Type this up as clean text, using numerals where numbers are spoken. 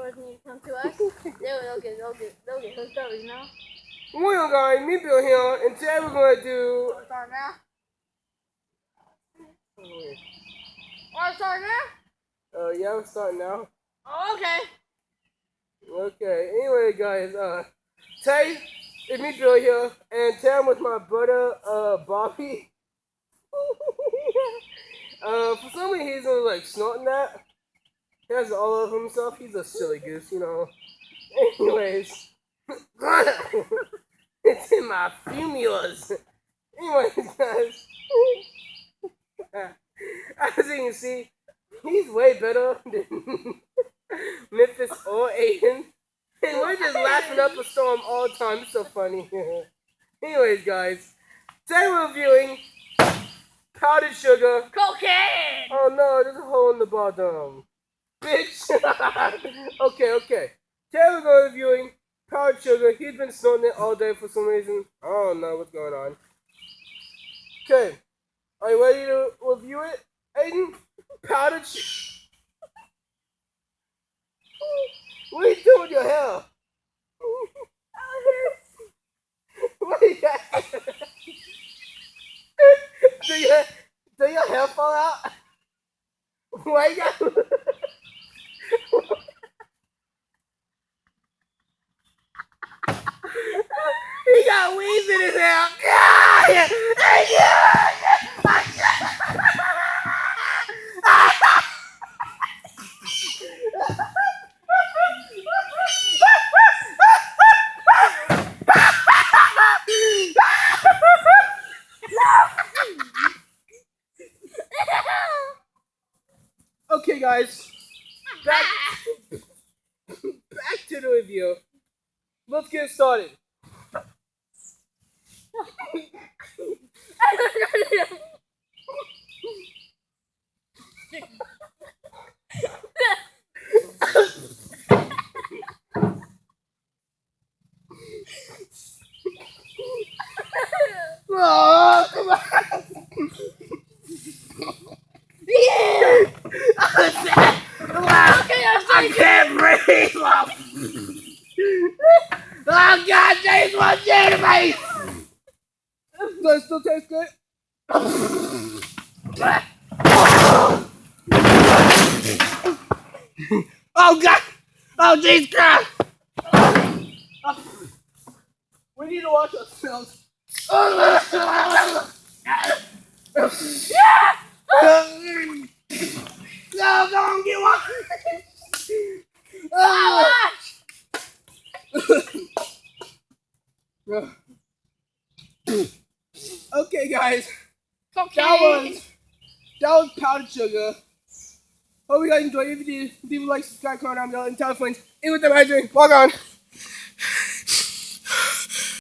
customers need to come to us, they'll get hooked up, you know? Well, guys, me Bill here, and today we're going to do... Start now? Want to start now? Yeah, we're starting now. Oh, okay. Okay, anyway, guys, today, it's me Bill here, and today I'm with my brother, Bobby. For some reason, he's like snorting that. He has all over himself. He's a silly goose, you know. Anyways, it's in my fumulas. Anyways, guys, as you can see, he's way better than Memphis or Aiden. And we're just laughing up a storm all the time. It's so funny. Anyways, guys, today we're reviewing powdered sugar. Cocaine! Oh no, there's a hole in the bottom. Bitch! Okay. Today we're going to be reviewing powdered sugar. He's been snorting it all day for some reason. I don't know what's going on. Okay. Are you ready to review it, Aiden? Powdered sugar. What are you doing with your hair? What are you do your hair fall out? Why you got... He got weeds in his hair. Okay, guys, back to the review. Let's get started. Oh, come on. I can't breathe. Oh God, James, what's your face? Does it still taste good? Oh God! Oh Jesus Christ! We need to wash ourselves. No, don't get washed. Okay, guys. Cocaine! That was powdered sugar. Hope you guys enjoyed. If you did, leave a like, subscribe, comment down below, and tell your friends. And with them, I drink. Walk on.